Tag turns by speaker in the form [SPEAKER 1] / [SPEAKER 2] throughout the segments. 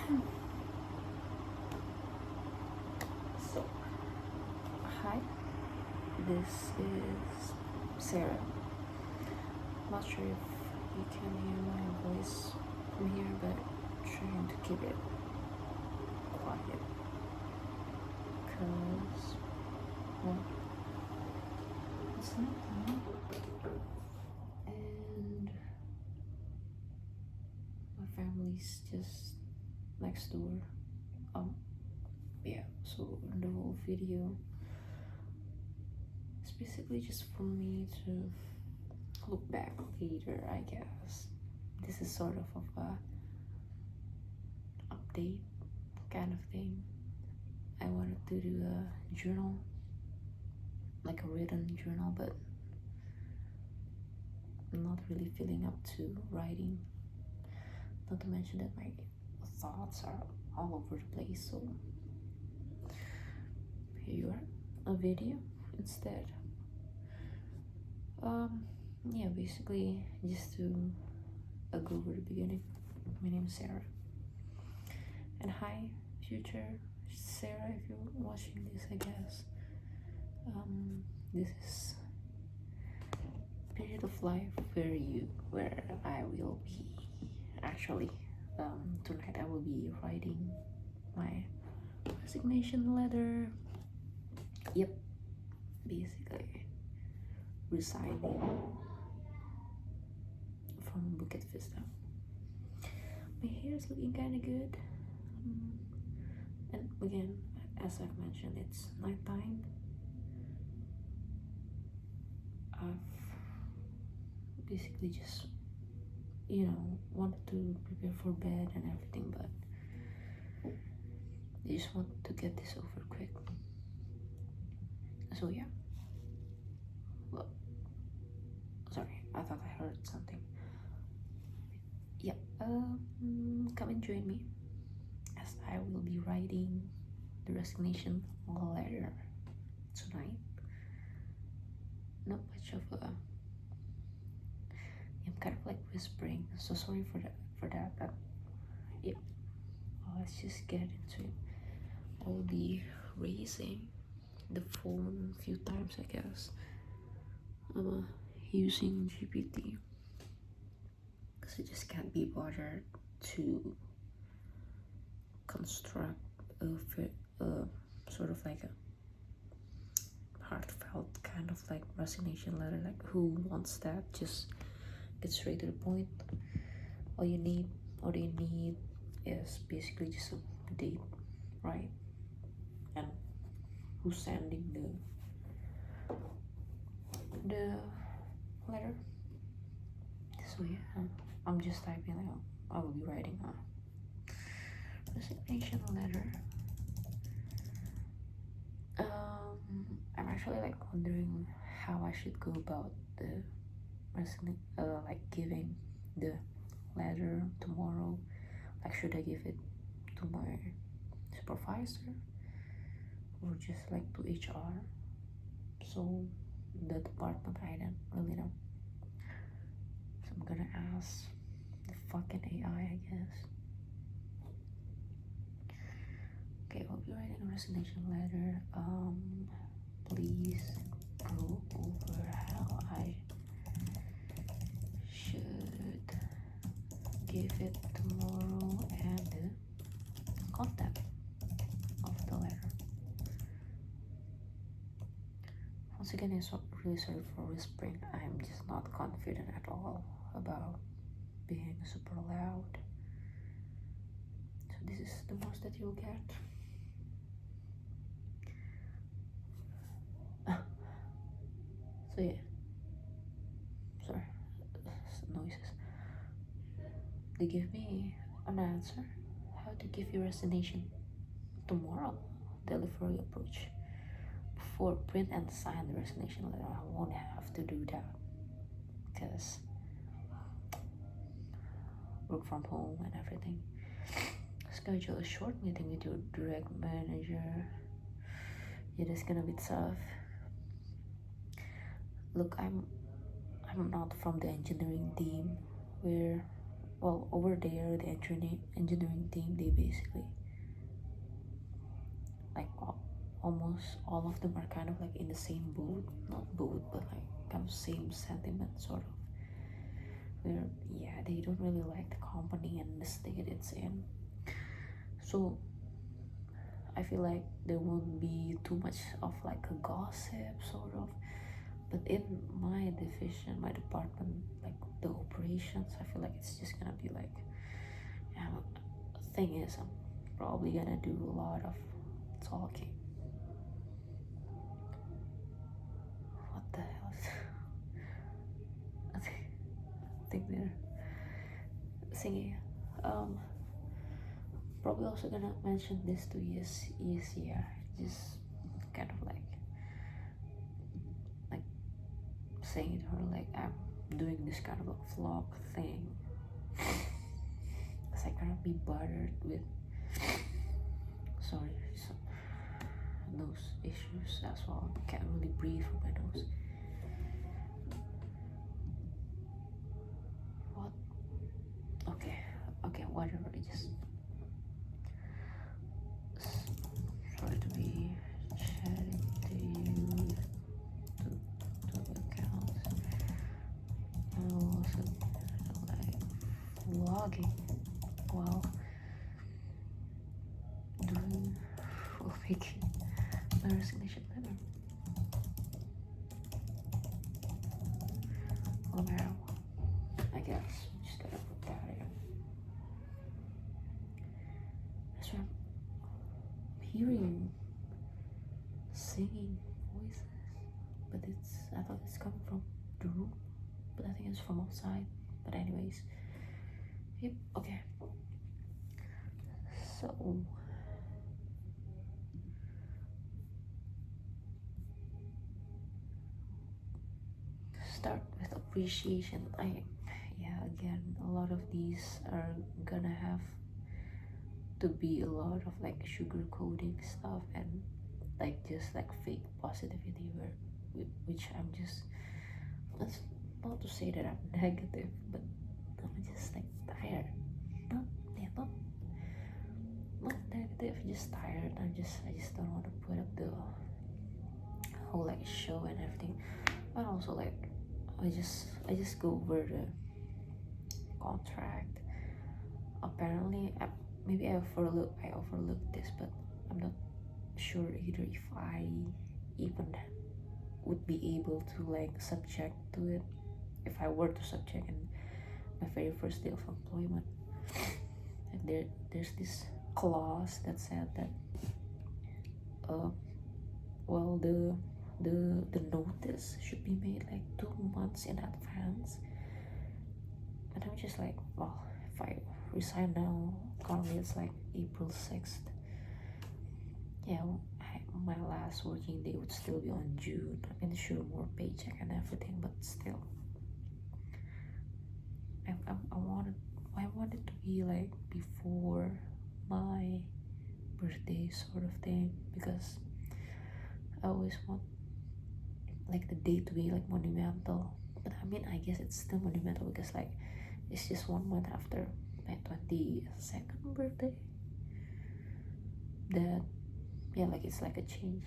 [SPEAKER 1] So, hi, this is Sarah. Not sure if you can hear my voice from here, but trying to keep it quiet because, well, it's not time, and my family's just next door. Yeah, so the whole video is basically just for me to look back later, I guess. This is sort of a update kind of thing. I wanted to do a journal, like a written journal, but I'm not really feeling up to writing. Not to mention that my thoughts are all over the place, so here you are, a video instead. Yeah, basically just to go over the beginning. My name is Sarah, and hi, future Sarah, if you're watching this, I guess. This is period of life where I will be actually tonight I will be writing my resignation letter. Yep, basically resigning from Bukit Vista. My hair is looking kind of good, and again, as I've mentioned, it's nighttime. I've basically just wanted to prepare for bed and everything, but I just want to get this over quick. So yeah, well, sorry, I thought I heard something. Yeah, come and join me as I will be writing the resignation letter tonight. Not much of a, I'm kind of like whispering, so sorry for that, but yeah, let's just get into it. I'll be raising the phone a few times, I guess. I'm using GPT because I just can't be bothered to construct a sort of like a heartfelt kind of like resignation letter. Like, who wants that? Just get straight to the point. All you need is basically just a date, right? And who's sending the letter. So yeah, I'm just typing out. I will be writing a resignation letter. I'm actually like wondering how I should go about the like giving the letter tomorrow. Like, should I give it to my supervisor or just like to HR? So the department, I don't really know. So I'm gonna ask the fucking AI, I guess. Okay, I'll be writing a resignation letter. Please go over how I should give it tomorrow and the content of the letter. Once again, I'm really sorry for whispering. I'm just not confident at all about being super loud. So this is the most that you'll get. So yeah, sorry, noises. They give me an answer how to give your resignation tomorrow. Delivery approach. Before print and sign the resignation letter, I won't have to do that because work from home and everything. Schedule a short meeting with your direct manager. Yeah, that's gonna be tough. Look, I'm not from the engineering team. We're well, over there, the engineering team, they basically like almost all of them are kind of like in the same boat, not boat, but like kind of same sentiment, sort of. Where yeah, they don't really like the company and the state it's in. So I feel like there won't be too much of like a gossip, sort of. But in my division, my department, like the operations, I feel like it's just gonna be like, thing is, I'm probably gonna do a lot of talking. What the hell is I think they're singing. Probably also gonna mention this to ESCR, just kind of like saying to her like I'm doing this kind of a vlog thing. Cause I cannot be bothered with sorry some nose issues as well. Can't really breathe from my nose. What? Okay, whatever. Just sorry to be chatting to you to accounts. And also like vlogging while doing or making my resignation letter. Well, now I guess I'm just gonna put that in. That's why I'm hearing singing voices, but I thought it's coming from the room, but I think it's from outside. But anyways, yep. Okay. So start with appreciation. Again, a lot of these are gonna have to be a lot of like sugar coating stuff and like just like fake positivity, which I'm just, that's not to say that I'm negative, but I'm just like tired. Not yeah, not negative, just tired. I just don't want to put up the whole like show and everything. But also like I just go over the contract. Apparently maybe I overlooked this, but I'm not sure either if I even would be able to like subject to it if I were to subject in my very first day of employment. And there's this clause that said that well the notice should be made like 2 months in advance. And I'm just like, well, if I resign now, currently it's like April 6th. Yeah, my last working day would still be on June. I mean, sure, more paycheck and everything, but still, I wanted to be like before my birthday sort of thing, because I always want like the day to be like monumental. But I mean, I guess it's still monumental because like it's just 1 month after my 22nd birthday. That yeah, like it's like a change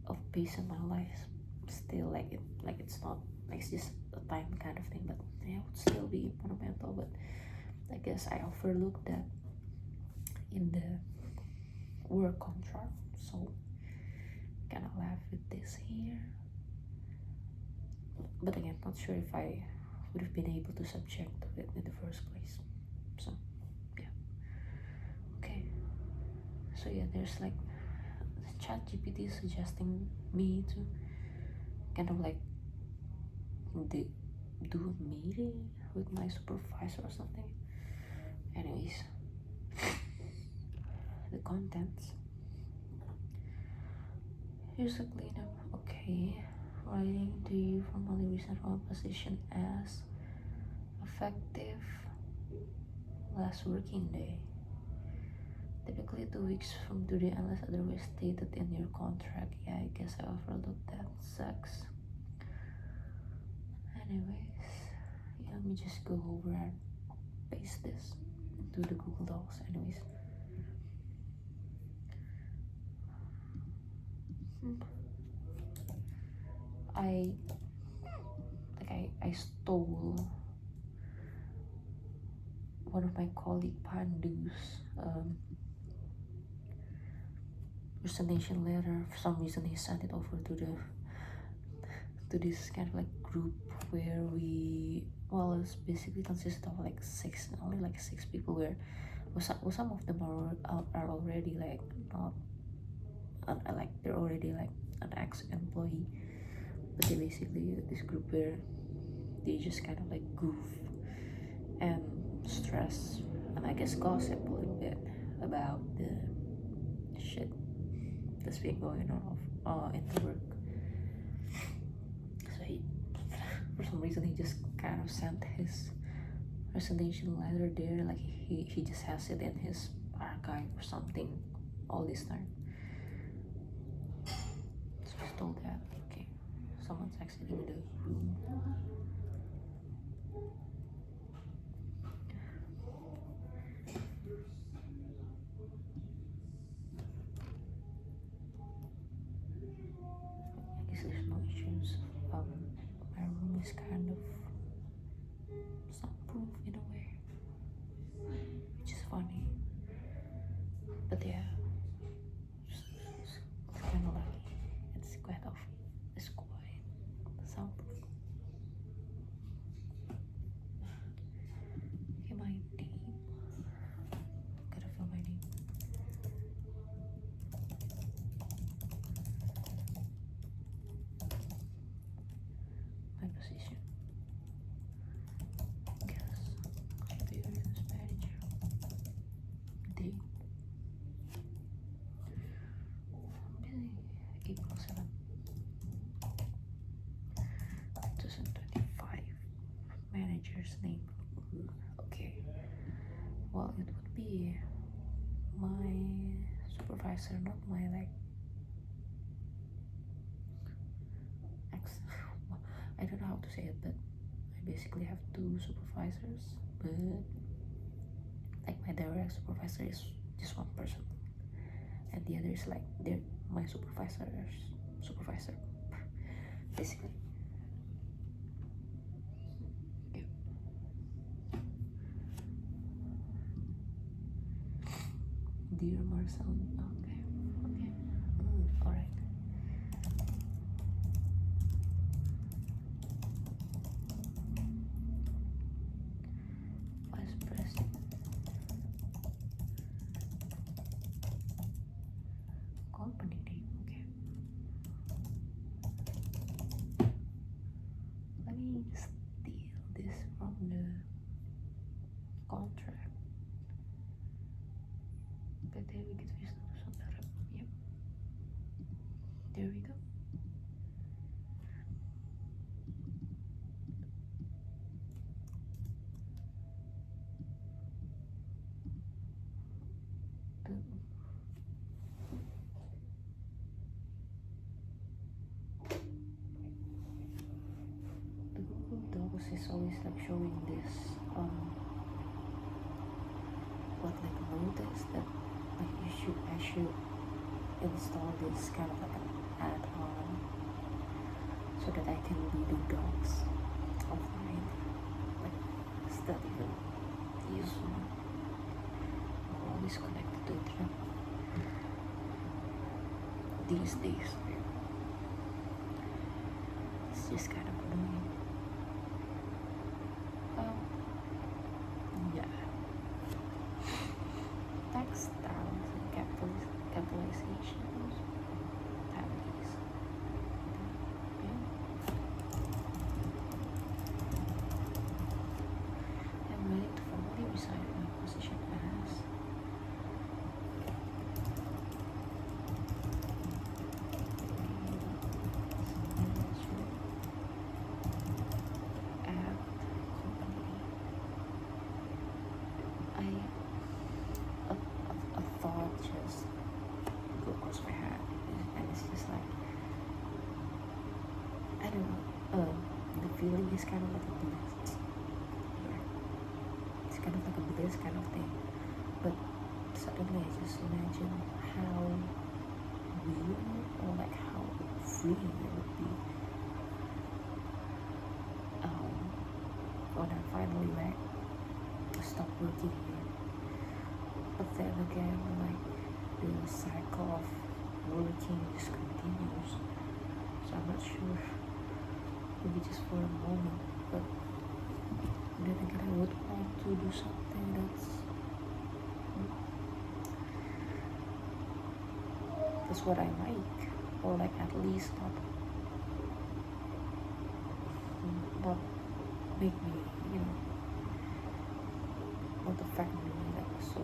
[SPEAKER 1] of pace in my life. Still like it's not like it's just a time kind of thing, but yeah, it would still be monumental. But I guess I overlooked that in the work contract, so kind of laugh with this here. But again, not sure if I would have been able to subject to it in the first place. So yeah, okay. So yeah, there's like ChatGPT suggesting me to kind of like do a meeting with my supervisor or something. Anyways, the contents. Here's a cleanup. Okay, writing to you formally resign from position as effective last working day. Typically 2 weeks from today unless otherwise stated in your contract. Yeah, I guess I overlooked that. Sucks. Anyways, yeah, let me just go over paste this into the Google Docs. Anyways, I I stole one of my colleague Pandu's resignation letter. For some reason, he sent it over to this kind of like group where it's basically consisted of like only like 6 people, where some of them are already like not like they're already like an ex-employee, but they basically this group where they just kind of like goof and stress and I guess gossip a little bit about the shit that's been going on in the work. So for some reason, he just kind of sent his resignation letter there, like he just has it in his archive or something all this time. So I stole that. Okay, someone's exiting the room. I guess there's no issues. My room is kind of soundproof in a way, which is funny. But yeah, it's kind of like it's quite soundproof. Okay, my name. Gotta fill my name. My position. Guess business manager. Date. April 7th, 2025. Manager's name. Okay. Well, it would be my supervisor, not my like ex. I don't know how to say it, but I basically have 2 supervisors, but like my direct supervisor is just one person, and the other is like they're my supervisor, basically. Yeah. Dear Marcel. Okay. All right. Vice President. Company name. Okay. Let me steal this from the contract. PT Bukit Wisnu Nusantara. Yep. There we go. The Google Docs is always like showing this what like notice that like I should install this kind of like an add-on so that I can read the docs offline. Like, is that even useful? I'm always connected to internet these days. It's just kind of annoying. Yeah. Textiles and capitalizations. Families. Yeah. I'm ready to formally resign my position as a thought just go across my head, and it's just like I don't know. The feeling is kind of like a blessed. Yeah. It's kind of like this kind of thing. But suddenly I just imagine how real or like how freeing it would be when I finally like stop working here. But then again, like the cycle of working just continues. So I'm not sure, maybe just for a moment, but then again I would want to do something that's what I like, or like at least not make me, not affect me like so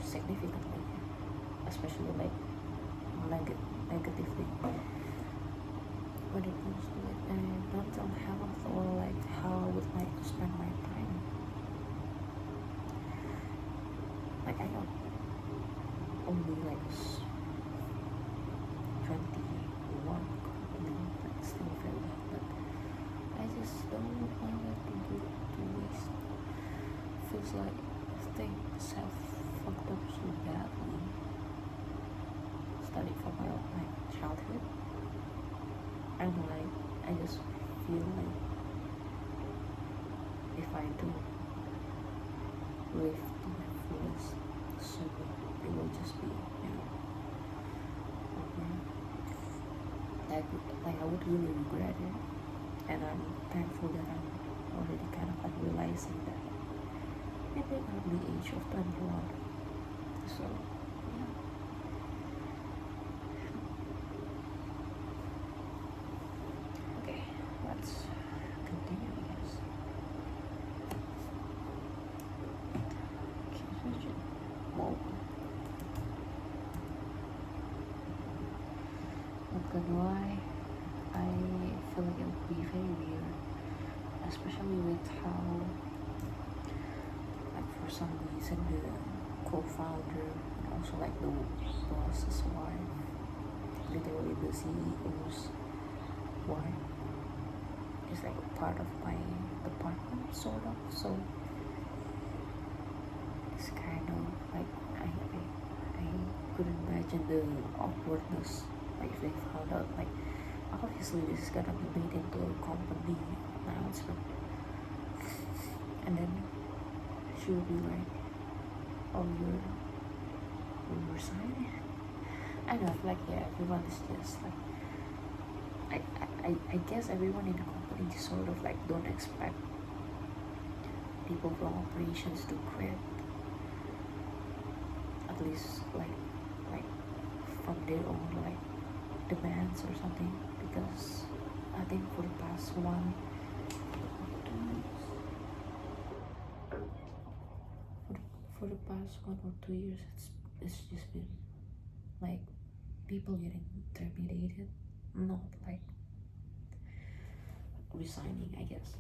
[SPEAKER 1] significantly, especially like negatively when it comes to like mental health or like how I would like to spend my time. Like I don't only like 21 like still very young, but I just don't want it to waste. Feels like things have fucked up so badly starting from my childhood, and like I just feel like if I don't live to my fullest, so it will just be over. Like I would really regret it, and I'm thankful that I'm already kind of like realizing that at the early age of 21. So yeah. Okay, let's continue, I guess. Okay, switch it. Whoa. Not gonna lie, I feel like it would be very weird, especially with how, like, for some reason the co-founder and also like the boss's wife, literally the CEO's wife, is like part of my department sort of. So it's kind of like I couldn't imagine the awkwardness, like if they found out, like obviously this is gonna be made into a company announcement, and then she would be like, oh, you're resigning. I know, I feel like yeah, everyone is just like I guess everyone in the company just sort of like don't expect people from operations to quit, at least like from their own like demands or something, because I think for the past 1 or 2 years it's just been like people getting terminated, not like resigning, I guess.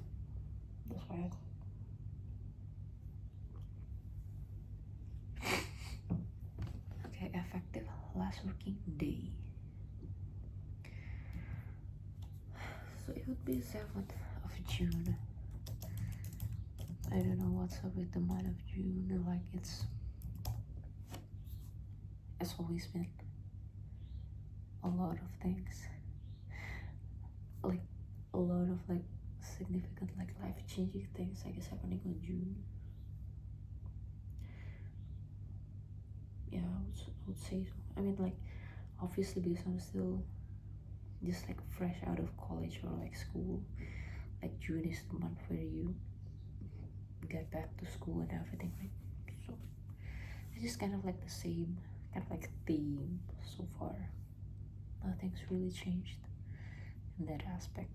[SPEAKER 1] That's why okay, effective last working day. So it would be 7th of June. I don't know what's up with the month of June. Like it's always been a lot of things, like a lot of like significant like life-changing things, I guess, happening on June. Yeah, I would say so. I mean, like obviously because I'm still just like fresh out of college or like school, like June is the month where you get back to school and everything, right? So it's just kind of like the same kind of like theme so far. Nothing's really changed in that aspect.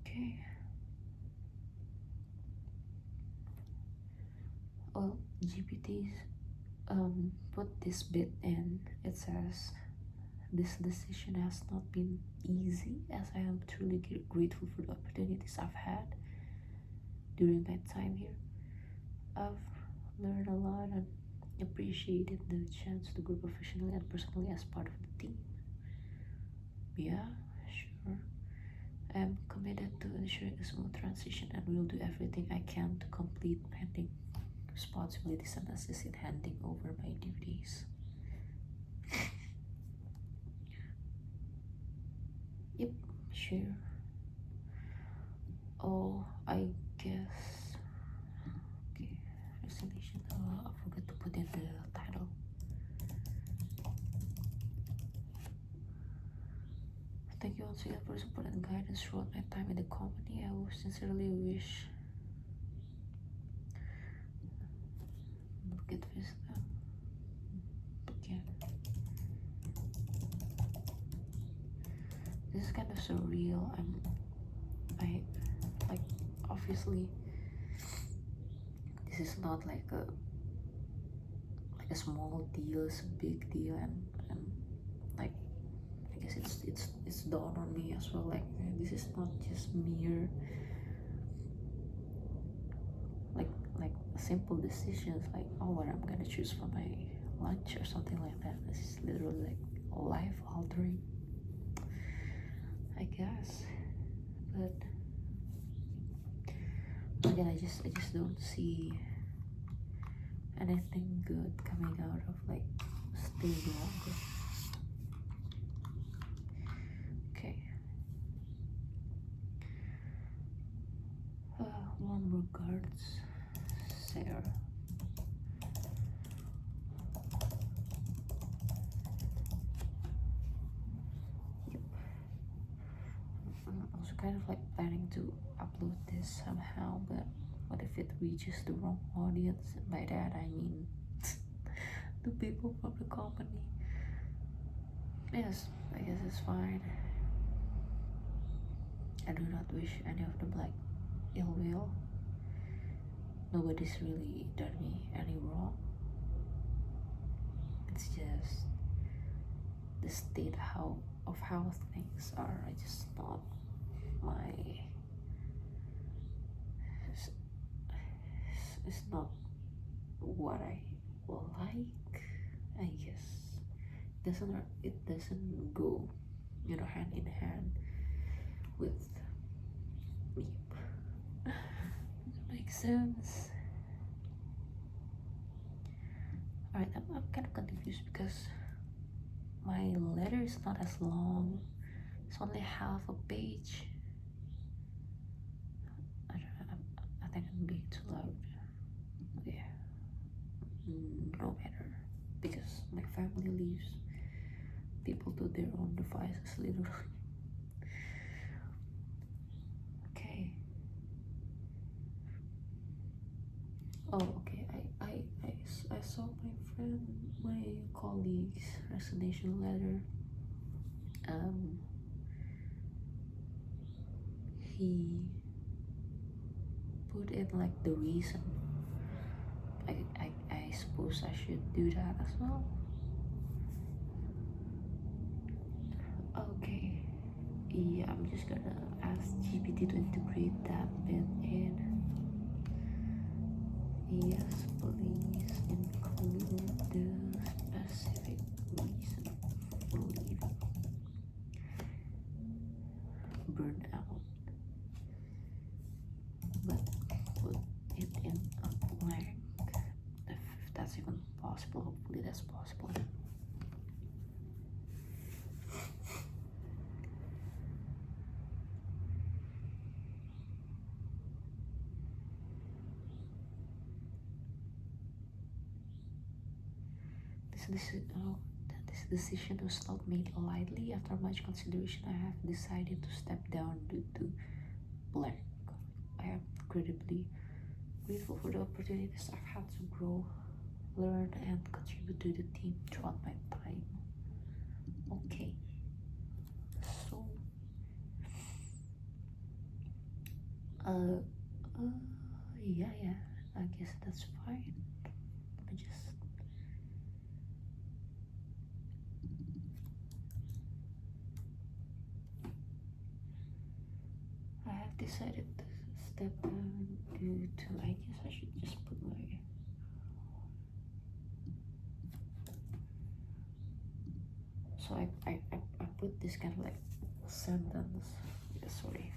[SPEAKER 1] Okay. Well, GPT's put this bit in. It says this decision has not been easy, as I am truly grateful for the opportunities I've had during my time here. I've learned a lot and appreciated the chance to grow professionally and personally as part of the team. Yeah, sure. I'm committed to ensuring a smooth transition and will do everything I can to complete pending responsibilities and assist in handing over my duties. Yep, sure. Oh, I guess. Okay, resignation. I forgot to put in the title. Thank you once again for support and guidance throughout my time in the company. I would sincerely wish. Look at this. Okay. This is kind of surreal. I like obviously this is not like a small deal. It's a big deal, and like I guess it's dawned on me as well. Like this is not just mere like simple decisions like oh what I'm gonna choose for my lunch or something like that. This is literally like life altering, I guess. But again, I just don't see anything good coming out of like staying longer. Okay. Warm regards, Sarah. Yep. I'm also kind of like planning to upload this somehow, but what if it reaches the wrong audience? And by that I mean the people from the company. Yes, I guess it's fine. I do not wish any of them like ill will. Nobody's really done me any wrong. It's just the state of how things are. I just not my. It's not what I like. I guess it doesn't go, hand in hand with me. Makes sense. Alright, I'm kind of confused because my letter is not as long. It's only half a page. I don't know. I think I'm being too loud. Okay. No matter. Because my family leaves people to their own devices, literally. Okay. Oh, okay. I saw my colleague's resignation letter. He put in like the reason. I suppose I should do that as well. Okay. Yeah, I'm just gonna ask GPT to integrate that bit in. Yes, please include the specific reason for leaving. Burnout. But put it in a blank. If that's even possible, hopefully that's possible. This decision was not made lightly. After much consideration, I have decided to step down due to blank. I am incredibly grateful for the opportunities I've had to grow, learn, and contribute to the team throughout my time. Okay, so uh, yeah, I guess that's fine. I just I have decided to step down due to. I guess I should just put my. So I put this kind of like sentence sorry,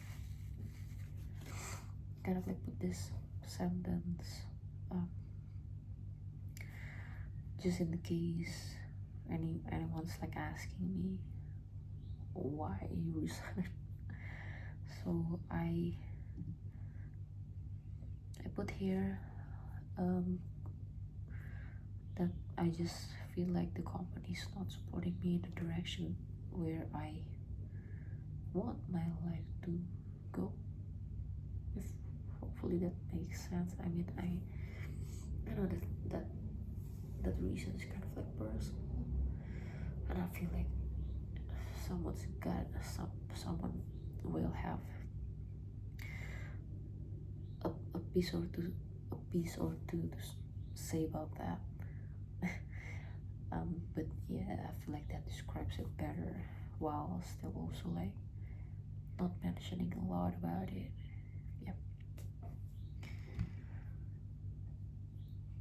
[SPEAKER 1] kind of like put this sentence, um, just in the case anyone's like asking me why you resign. So I put here, that I just feel like the company's not supporting me in the direction where I want my life to go. If hopefully that makes sense. I mean, I know that reason is kind of like personal, and I feel like someone will have a piece or two to say about that. But yeah, I feel like that describes it better, while still also like not mentioning a lot about it. Yep.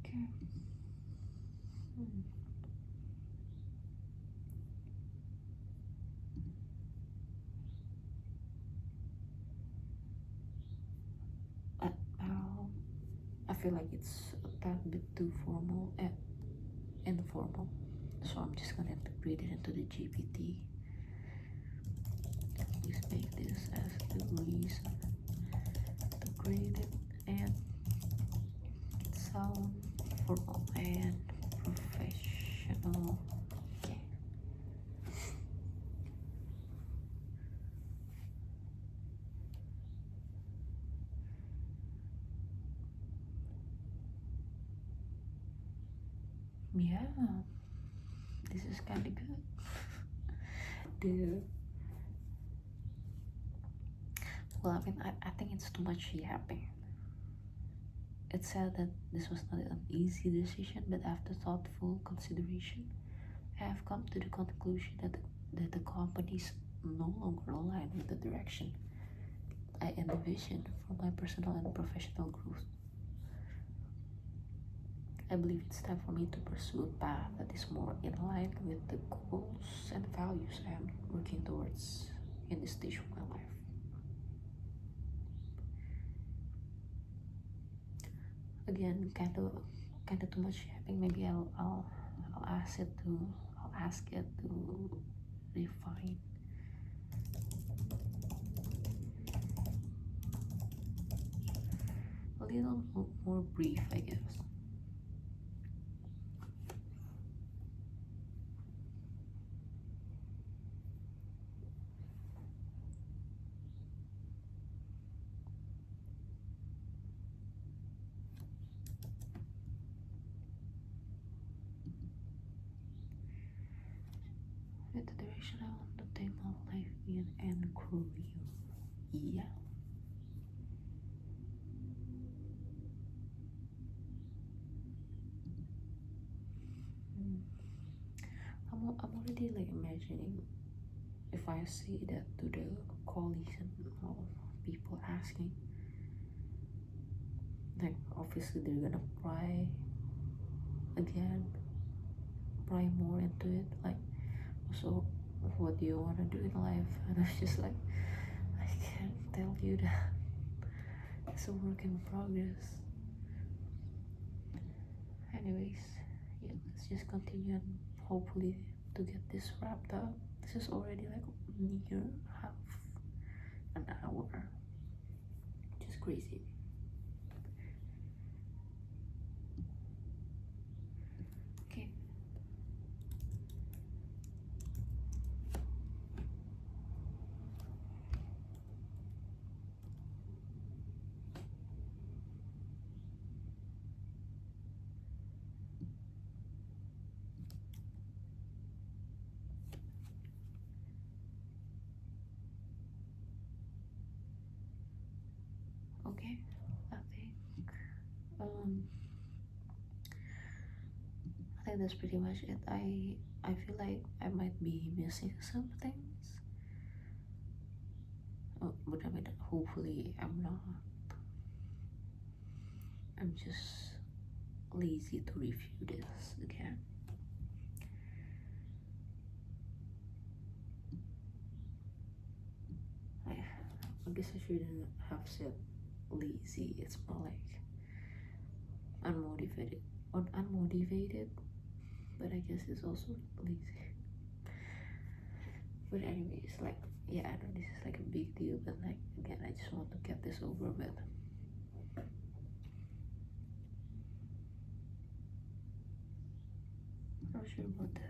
[SPEAKER 1] Okay. Hmm. Uh, um, I feel like it's a tad bit too formal and informal, so I'm just gonna read it into the GPT. Please make this as the reason to create it and sound formal and professional. Okay. Yeah, this is kind of good. The Well, I mean, I think it's too much yapping. It said that this was not an easy decision, but after thoughtful consideration, I have come to the conclusion that the companies no longer align with the direction I envisioned for my personal and professional growth. I believe it's time for me to pursue a path that is more in line with the goals and values I am working towards in this stage of my life. Again, kind of too much yapping. Maybe I'll ask it to refine a little more brief, I guess. With the direction I want to take my life in and career. Yeah. Mm. I'm already like imagining if I say that to the colleagues and all people asking, like obviously they're gonna pry again, pry more into it. Like, so what do you want to do in life? And I was just like, I can't tell you that. It's a work in progress. Anyways, yeah, let's just continue and hopefully to get this wrapped up. This is already like near half an hour. Just crazy. Okay. Okay. I think um I think that's pretty much it. I feel like I might be missing some things. But I mean, hopefully I'm not. I'm just lazy to review this again. I guess I shouldn't have said lazy. It's more like unmotivated or unmotivated, but I guess it's also lazy. But anyways, like, yeah, I know this is like a big deal, but like, again, I just want to get this over with. Not sure about the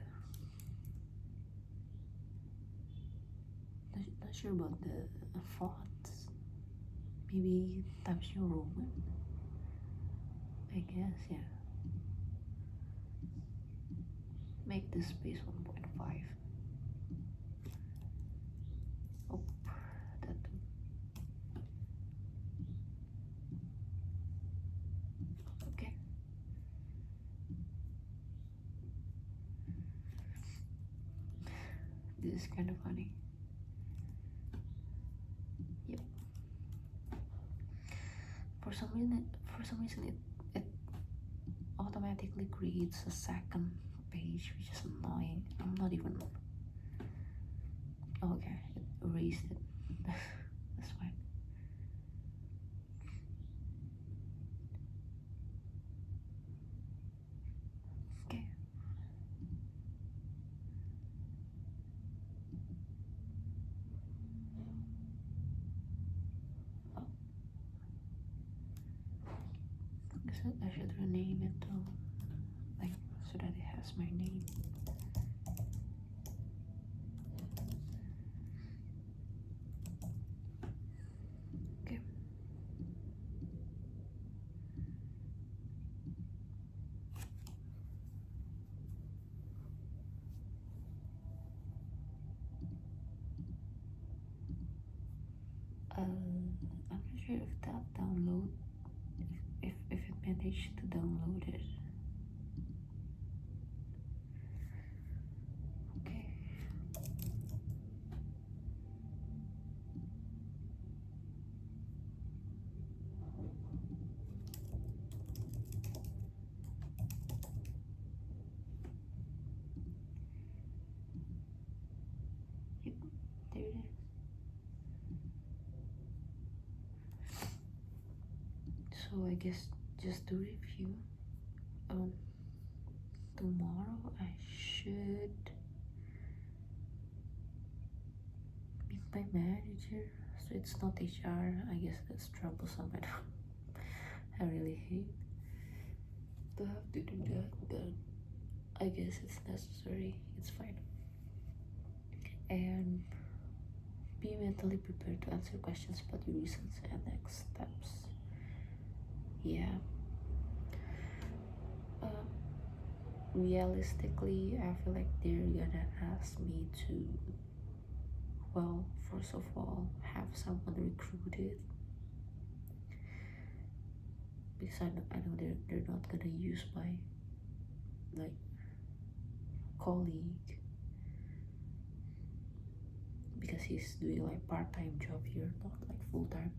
[SPEAKER 1] not sure about the fonts. Maybe Times New Roman. I guess, yeah. Make this space 1.5. Oh, that too. Okay. This is kind of funny. Yep. For some reason, it automatically creates a second page, which is annoying. I'm not even. Oh, okay, it erased it. That's fine. Okay. Oh, I should rename it though, like so that it has my name. Okay. I'm not sure if that download, if it managed to download it. Okay. Yep, there it is. So I guess just to review, um, tomorrow I should meet my manager. So it's not HR. I guess that's troublesome. I really hate to have to do that, but I guess it's necessary. It's fine. And be mentally prepared to answer questions about your reasons and next steps. Yeah. Um, Realistically, I feel like they're gonna ask me to, well, first of all, have someone recruited, because I know they're not gonna use my like colleague because he's doing like part-time job here, not like full-time.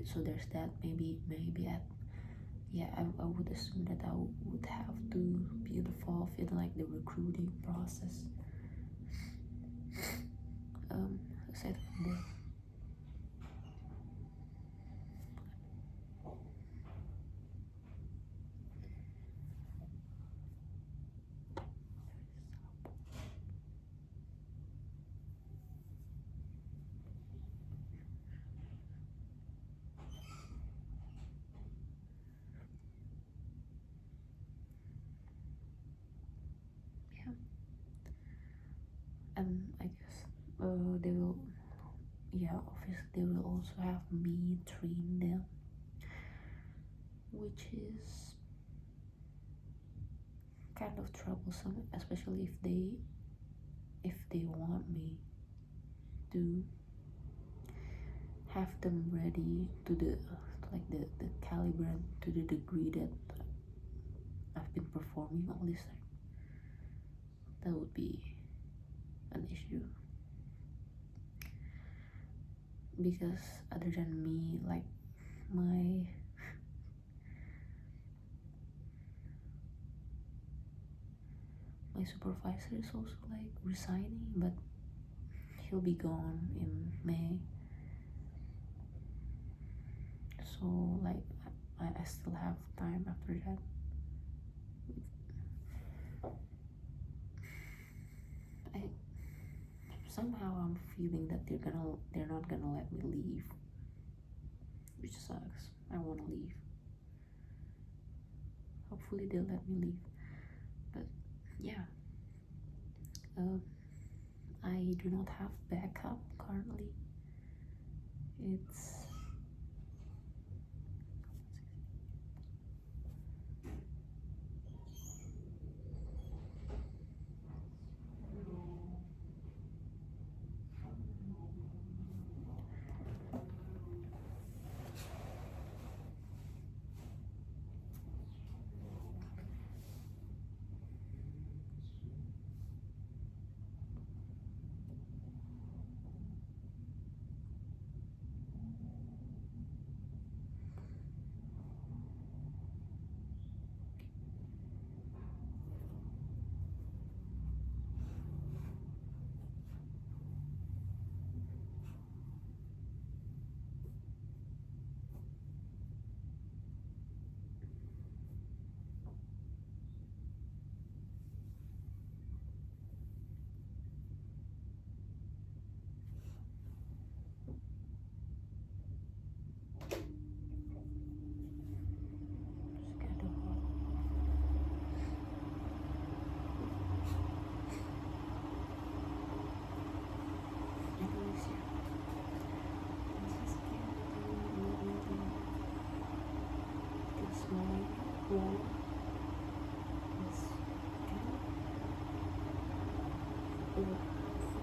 [SPEAKER 1] So there's that. Maybe at, yeah, I would assume that I would have to be involved in like the recruiting process. Aside from that, yeah, and I guess they will, yeah, obviously they will also have me train them, which is kind of troublesome, especially if they want me to have them ready to the like the caliber to the degree that I've been performing all this time. That would be an issue, because other than me, like my supervisor is also like resigning, but he'll be gone in May. So like I still have time after that. I somehow I'm feeling that they're not gonna let me leave, which sucks. I want to leave. Hopefully they'll let me leave. But yeah, I do not have backup currently. It's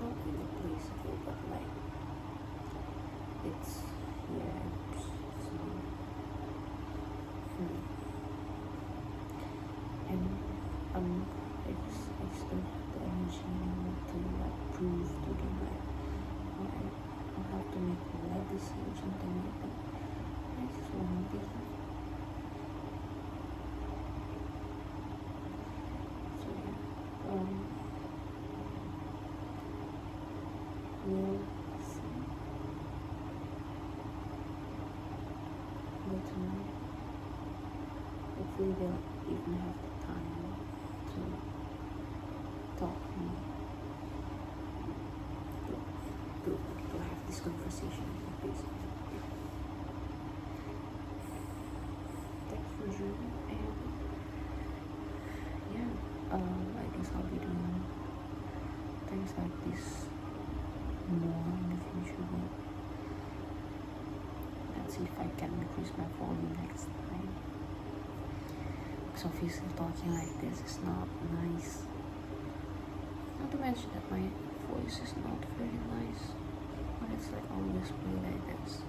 [SPEAKER 1] not irreplaceable, but like it's yeah. So, and I just don't have the energy anymore to like prove to them like I'll have to make a legacy or something like that. I just want to be. So yeah, we'll see. But tonight, hopefully they'll even have the time to talk to me, to have this conversation, basically. Thanks for joining, and yeah, I guess I'll be doing things like this more in the future, but let's see if I can increase my volume next time. Because obviously talking like this is not nice. Not to mention that my voice is not very nice when it's like always play like this.